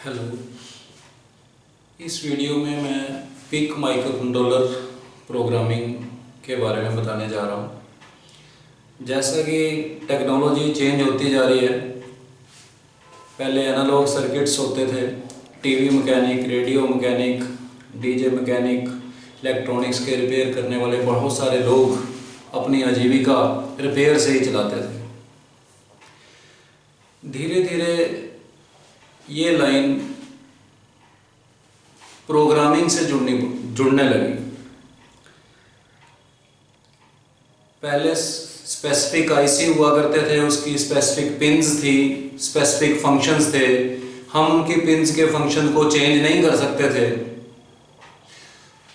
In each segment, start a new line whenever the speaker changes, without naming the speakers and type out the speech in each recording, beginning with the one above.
Hello. इस video में मैं पिक माइक्रो कंट्रोलर प्रोग्रामिंग के बारे में बताने जा रहा हूँ। जैसा कि टेक्नोलॉजी चेंज होती जा रही है, पहले एनालॉग सर्किट्स होते थे, TV mechanic, radio mechanic, DJ mechanic, electronics के रिपेयर करने वाले बहुत सारे लोग अपनी आजीविका रिपेयर से ही चलाते थे। धीरे धीरे ये लाइन प्रोग्रामिंग से जुड़ने लगी। पहले स्पेसिफिक आईसी हुआ करते थे, उसकी स्पेसिफिक पिन्स थी, स्पेसिफिक फंक्शंस थे। हम उनकी पिन्स के फंक्शन को चेंज नहीं कर सकते थे।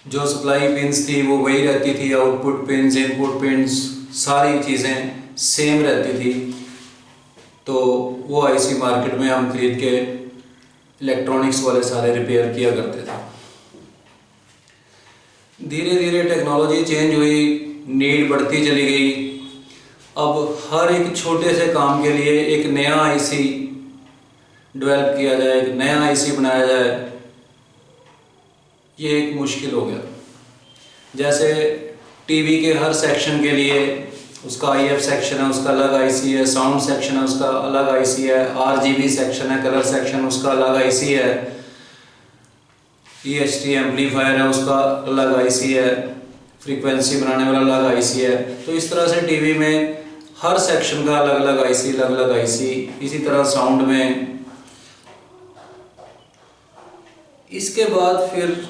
जो सप्लाई पिन्स थी वो वही रहती थी, आउटपुट पिन्स, इनपुट पिन्स, सारी चीज़ें सेम रहती थी। तो वो आईसी मार्केट में हम खरीद के इलेक्ट्रॉनिक्स वाले सारे रिपेयर किया करते थे। धीरे धीरे टेक्नोलॉजी चेंज हुई, नीड बढ़ती चली गई। अब हर एक छोटे से काम के लिए एक नया आईसी डेवलप किया जाए, एक नया आईसी बनाया जाए, ये एक मुश्किल हो गया। जैसे टीवी के हर सेक्शन के लिए उसका आईएफ सेक्शन है, उसका अलग आईसी है, साउंड सेक्शन है, उसका अलग आईसी है, आरजीबी सेक्शन है, कलर सेक्शन, उसका अलग आईसी है, ईएचटी एम्पलीफायर है, उसका अलग आईसी है, फ्रीक्वेंसी बनाने वाला अलग आईसी है। तो इस तरह से टीवी में हर सेक्शन का अलग अलग आईसी। इसी तरह साउंड में। इसके बाद फिर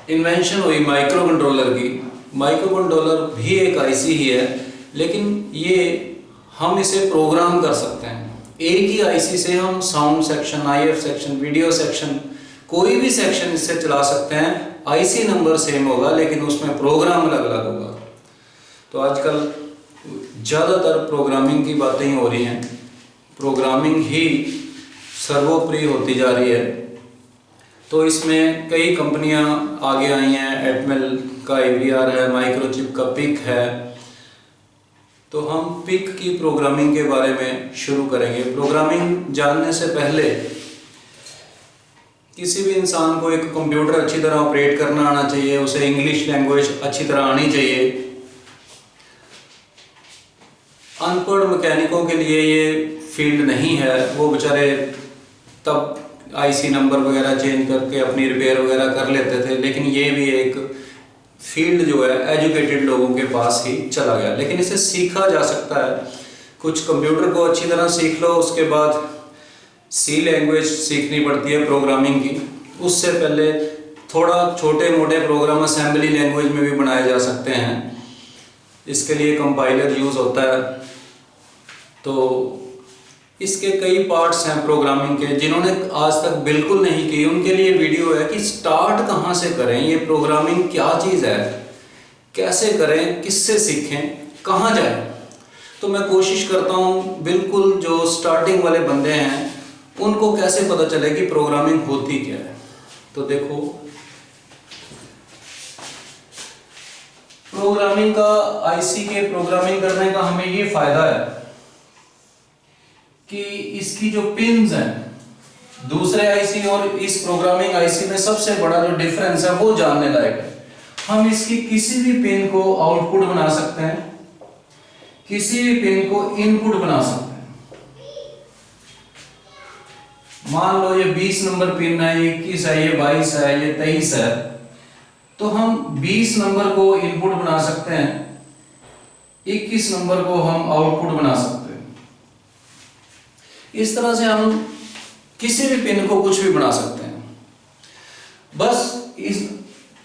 इन्वेंशन हुई माइक्रो कंट्रोलर की। माइक्रो कंट्रोलर भी एक आईसी ही है, लेकिन ये हम इसे प्रोग्राम कर सकते हैं। एक ही आईसी से हम sound section, if section, video section, कोई भी सेक्शन इससे चला सकते हैं। आईसी नंबर सेम होगा, लेकिन उसमें प्रोग्राम अलग अलग होगा। तो आजकल ज़्यादातर प्रोग्रामिंग की बातें ही हो रही हैं। प्रोग्रामिंग ही सर्वोपरि होती जा रही है। तो इसमें कई कंपनियां आगे आई हैं। एटमेल का AVR है, माइक्रोचिप का पिक है। तो हम पिक की प्रोग्रामिंग के बारे में शुरू करेंगे। प्रोग्रामिंग जानने से पहले किसी भी इंसान को एक कंप्यूटर अच्छी तरह ऑपरेट करना आना चाहिए, उसे इंग्लिश लैंग्वेज अच्छी तरह आनी चाहिए। अनपढ़ मैकेनिकों के लिए ये फील्ड नहीं है। वो बेचारे तब आईसी नंबर वगैरह चेंज करके अपनी रिपेयर वगैरह कर लेते थे, लेकिन ये भी एक फील्ड जो है एजुकेटेड लोगों के पास ही चला गया। लेकिन इसे सीखा जा सकता है। कुछ कंप्यूटर को अच्छी तरह सीख लो, उसके बाद सी लैंग्वेज सीखनी पड़ती है प्रोग्रामिंग की। उससे पहले थोड़ा छोटे मोटे प्रोग्राम असेंबली लैंग्वेज में भी बनाए जा सकते हैं। इसके लिए कंपाइलर यूज़ होता है। तो इसके कई पार्ट्स हैं प्रोग्रामिंग के। जिन्होंने आज तक बिल्कुल नहीं की, उनके लिए वीडियो है कि स्टार्ट कहाँ से करें, ये प्रोग्रामिंग क्या चीज़ है, कैसे करें, किससे सीखें, कहाँ जाएं। तो मैं कोशिश करता हूँ बिल्कुल जो स्टार्टिंग वाले बंदे हैं उनको कैसे पता चले कि प्रोग्रामिंग होती क्या है। तो देखो, प्रोग्रामिंग का, आईसी के प्रोग्रामिंग करने का हमें ये फायदा है कि इसकी जो पिन्स हैं दूसरे आईसी और इस प्रोग्रामिंग आईसी में सबसे बड़ा जो डिफरेंस है वो जानने लायक है। हम इसकी किसी भी पिन को आउटपुट बना सकते हैं, किसी भी पिन को इनपुट बना सकते हैं। मान लो ये 20 नंबर पिन है, ये 21 है, ये 22 है, ये 23 है। तो हम 20 नंबर को इनपुट बना सकते हैं, 21 नंबर को हम आउटपुट बना सकते हैं। इस तरह से हम किसी भी पिन को कुछ भी बना सकते हैं। बस इस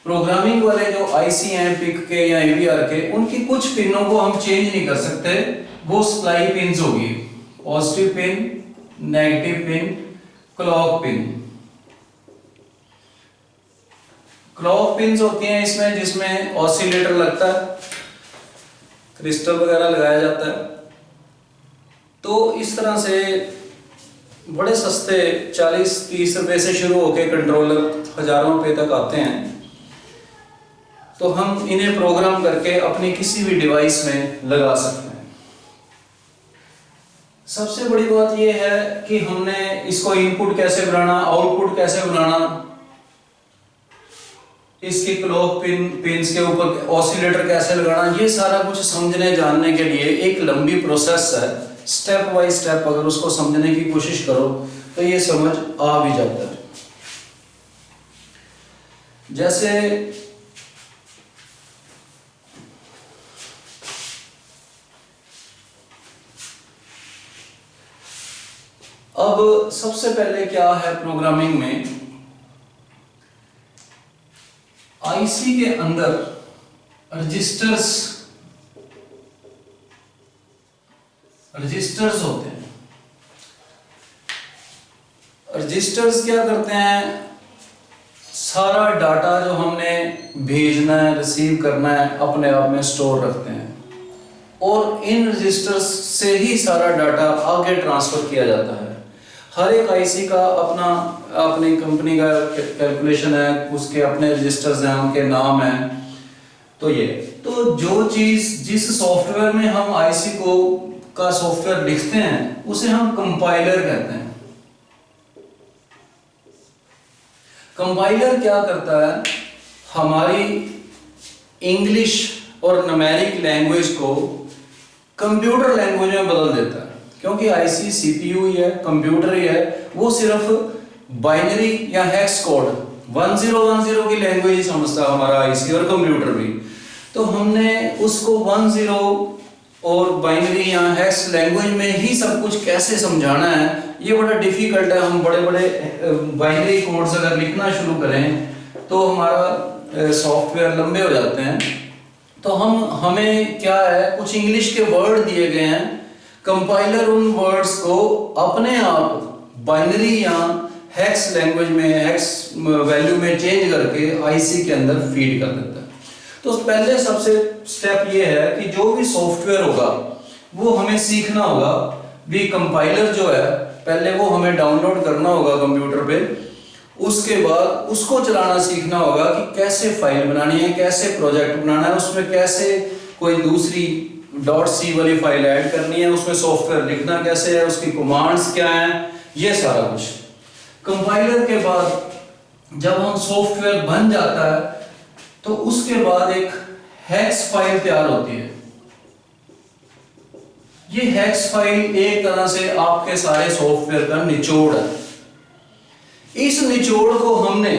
प्रोग्रामिंग वाले जो आईसी हैं पिक के या AVR के, उनकी कुछ पिनों को हम चेंज नहीं कर सकते। वो सप्लाई पिन्स होगी, positive pin, negative pin, clock pin. Clock pins होती हैं इसमें, जिसमें ऑसिलेटर लगता है, क्रिस्टल वगैरह लगाया जाता है। तो इस तरह से बड़े सस्ते 40-30 रुपए से शुरू होकर कंट्रोलर हजारों रुपए तक आते हैं। तो हम इन्हें प्रोग्राम करके अपनी किसी भी डिवाइस में लगा सकते हैं। सबसे बड़ी बात यह है कि हमने इसको इनपुट कैसे बनाना, आउटपुट कैसे बनाना, इसकी क्लॉक पिंस के ऊपर ऑसिलेटर कैसे लगाना, ये सारा कुछ समझने जानने के लिए एक लंबी प्रोसेस है। स्टेप बाय स्टेप अगर उसको समझने की कोशिश करो तो ये समझ आ भी जाता है। जैसे अब सबसे पहले क्या है प्रोग्रामिंग में, आईसी के अंदर रजिस्टर्स होते हैं। रजिस्टर्स क्या करते हैं, सारा डाटा जो हमने भेजना है, रिसीव करना है, अपने आप में स्टोर रखते हैं और इन रजिस्टर्स से ही सारा डाटा आगे ट्रांसफर किया जाता है। हर एक आईसी का अपनी कंपनी का कैलकुलेशन है, उसके अपने रजिस्टर्स हैं, उनके नाम हैं। तो जो चीज जिस सॉफ्टवेयर में हम आईसी का सॉफ्टवेयर लिखते हैं उसे हम कंपाइलर कहते हैं। कंपाइलर क्या करता है, हमारी इंग्लिश और न्यूमेरिक लैंग्वेज को कंप्यूटर लैंग्वेज में बदल देता है। क्योंकि आईसी सीपीयू ही है, कंप्यूटर ही है, वो सिर्फ बाइनरी या हेक्स कोड 1010 की लैंग्वेज ही समझता है हमारा आईसी और कंप्यूटर भी। तो हमने उसको 10 और बाइनरी या हेक्स लैंग्वेज में ही सब कुछ कैसे समझाना है, ये बड़ा डिफिकल्ट है। हम बड़े बड़े बाइनरी कोड्स अगर लिखना शुरू करें तो हमारा सॉफ्टवेयर लंबे हो जाते हैं। तो हमें क्या है, कुछ इंग्लिश के वर्ड दिए गए हैं, कंपाइलर उन वर्ड्स को अपने आप बाइनरी या हेक्स लैंग्वेज में, हेक्स वैल्यू में चेंज करके आईसी के अंदर फीड कर देता है। तो पहले सबसे स्टेप ये है कि जो भी सॉफ्टवेयर होगा वो हमें सीखना होगा। भी कंपाइलर जो है पहले वो हमें डाउनलोड करना होगा कंप्यूटर पे, उसके बाद उसको चलाना सीखना होगा कि कैसे फाइल बनानी है, कैसे प्रोजेक्ट बनाना है, उसमें कैसे कोई दूसरी .c वाली फाइल ऐड करनी है, उसमें सॉफ्टवेयर लिखना कैसे है, उसकी कमांड्स क्या हैं, ये सारा कुछ। कंपाइलर के बाद जब हम सॉफ्टवेयर बन जाता है तो उसके बाद एक हेक्स फाइल तैयार होती है। ये हेक्स फाइल एक तरह से आपके सारे सॉफ्टवेयर का निचोड़ है। इस निचोड़ को हमने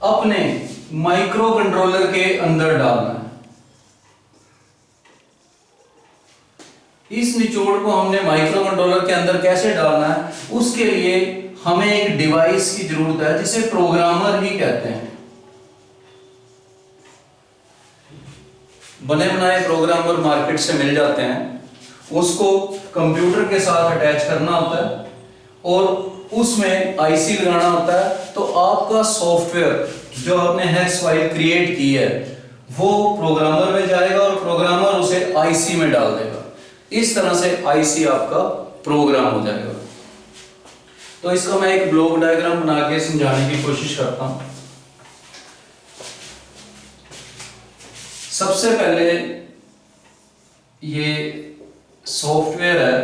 अपने माइक्रो कंट्रोलर के अंदर डालना है। इस निचोड़ को हमने माइक्रो कंट्रोलर के अंदर कैसे डालना है, उसके लिए हमें एक डिवाइस की जरूरत है जिसे प्रोग्रामर ही कहते हैं। बने बनाए प्रोग्रामर मार्केट से मिल जाते हैं, उसको कंप्यूटर के साथ अटैच करना होता है और उसमें आईसी लगाना होता है। तो आपका सॉफ्टवेयर जो आपने हेक्स फाइल क्रिएट की है वो प्रोग्रामर में जाएगा और प्रोग्रामर उसे आईसी में डाल देगा। इस तरह से आईसी आपका प्रोग्राम हो जाएगा। तो इसका मैं एक ब्लॉक डायग्राम बना के समझाने की कोशिश करता हूं। सबसे पहले ये सॉफ्टवेयर है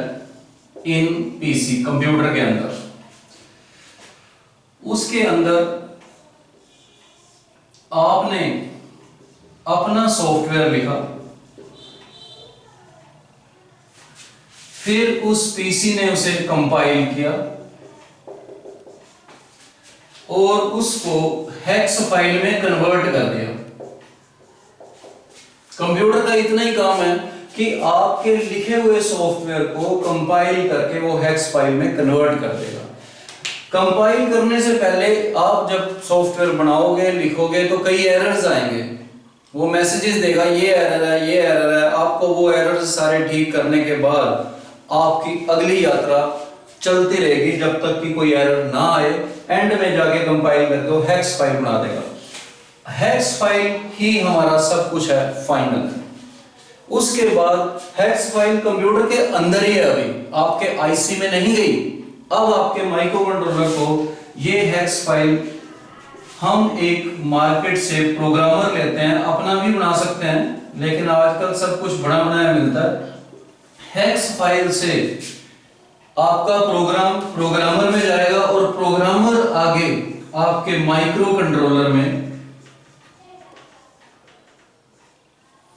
इन पीसी, कंप्यूटर के अंदर। उसके अंदर आपने अपना सॉफ्टवेयर लिखा, फिर उस पीसी ने उसे कंपाइल किया और उसको हेक्स फाइल में कन्वर्ट कर दिया। कंप्यूटर का इतना ही काम है कि आपके लिखे हुए सॉफ्टवेयर को कंपाइल करके वो हेक्स फाइल में कन्वर्ट कर देगा। कंपाइल करने से पहले आप जब सॉफ्टवेयर बनाओगे, लिखोगे तो कई एरर्स आएंगे। वो मैसेजेस देगा, ये एरर है, ये एरर है। आपको वो एरर्स सारे ठीक करने के बाद आपकी अगली यात्रा चलती रहेगी जब तक कि कोई एरर ना आए। एंड में जाके कंपाइल करके वो हेक्स फाइल बना देगा। हेक्स फाइल ही हमारा सब कुछ है फाइनल। उसके बाद हेक्स फाइल कंप्यूटर के अंदर ही है, अभी आपके आईसी में नहीं गई। अब आपके माइक्रो कंट्रोलर को ये हेक्स फाइल हम एक मार्केट से प्रोग्रामर लेते हैं, अपना भी बना सकते हैं, लेकिन आजकल सब कुछ बना बनाया मिलता है। हेक्स फाइल से आपका प्रोग्राम प्रोग्रामर में जाएगा और प्रोग्रामर आगे आपके माइक्रो कंट्रोलर में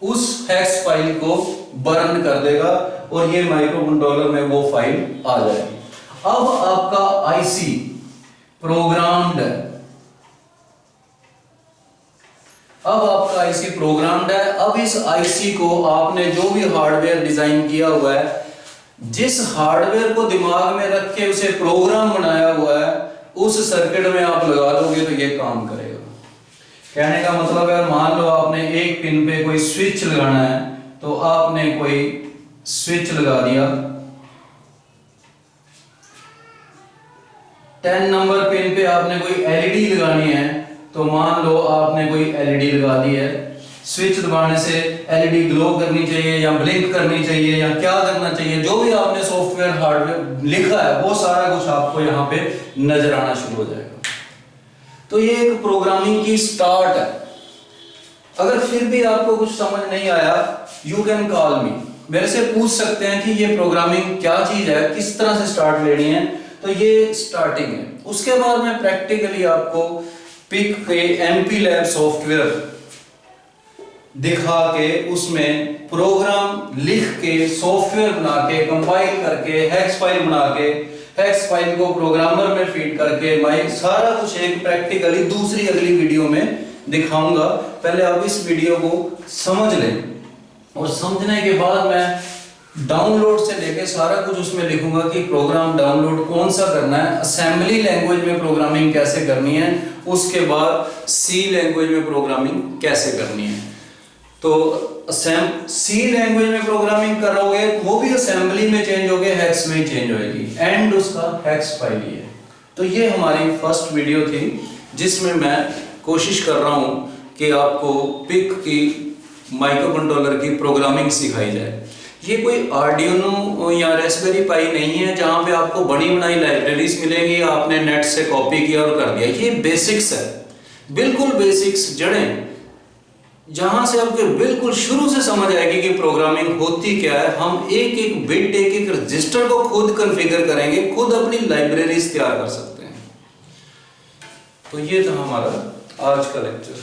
उस हेक्स फाइल को बर्न कर देगा और ये माइक्रो कंट्रोलर में वो फाइल आ जाएगी। अब आपका आईसी प्रोग्राम्ड है, अब आपका आईसी प्रोग्राम्ड है। अब इस आईसी को आपने जो भी हार्डवेयर डिजाइन किया हुआ है, जिस हार्डवेयर को दिमाग में रख के उसे प्रोग्राम बनाया हुआ है, उस सर्किट में आप लगा दोगे तो ये काम करेगा। कहने का मतलब है, मान लो आपने एक पिन पे कोई स्विच लगाना है, तो आपने कोई स्विच लगा दिया। 10 नंबर पिन पे आपने कोई एलईडी लगानी है, तो मान लो आपने कोई एलईडी लगा दी है। स्विच दबाने से एलईडी ग्लो करनी चाहिए या ब्लिंक करनी चाहिए या क्या करना चाहिए, जो भी आपने सॉफ्टवेयर हार्डवेयर लिखा है वो सारा कुछ आपको यहाँ पे नजर आना शुरू हो जाएगा। तो ये एक प्रोग्रामिंग की स्टार्ट है। अगर फिर भी आपको कुछ समझ नहीं आया, यू कैन कॉल मी, मेरे से पूछ सकते हैं कि ये प्रोग्रामिंग क्या चीज है, किस तरह से स्टार्ट लेनी है। तो ये स्टार्टिंग है। उसके बाद में प्रैक्टिकली आपको पिक के एमपीलैब सॉफ्टवेयर दिखा के उसमें प्रोग्राम लिख के सॉफ्टवेयर बना के कंपाइल करके हेक्स फाइल बना के हेक्स फाइल को प्रोग्रामर में फीड करके मैं सारा कुछ एक प्रैक्टिकली दूसरी अगली वीडियो में दिखाऊंगा। पहले आप इस वीडियो को समझ लें और समझने के बाद मैं डाउनलोड से लेके सारा कुछ उसमें लिखूंगा कि प्रोग्राम डाउनलोड कौन सा करना है, असेंबली लैंग्वेज में प्रोग्रामिंग कैसे करनी है, उसके बाद सी लैंग्वेज में प्रोग्रामिंग कैसे करनी है। तो सी लैंग्वेज में प्रोग्रामिंग करोगे वो भी असेंबली में चेंज होगे, हेक्स में चेंज होएगी, एंड उसका हेक्स फाइल ही है। तो ये हमारी फर्स्ट वीडियो थी जिसमें मैं कोशिश कर रहा हूं कि आपको पिक की माइक्रो कंट्रोलर की प्रोग्रामिंग सिखाई जाए। ये कोई आर्डिनो या रेस्पबेरी पाई नहीं है जहां पे आपको बनी बनाई लाइब्रेरीज मिलेंगी, आपने नेट से कॉपी किया और कर दिया। ये बेसिक्स है, बिल्कुल बेसिक्स, जड़ें, जहां से आपको बिल्कुल शुरू से समझ आएगी कि प्रोग्रामिंग होती क्या है। हम एक एक बिट, एक एक रजिस्टर को खुद कॉन्फ़िगर करेंगे, खुद अपनी लाइब्रेरीज तैयार कर सकते हैं। तो ये था हमारा आज का लेक्चर।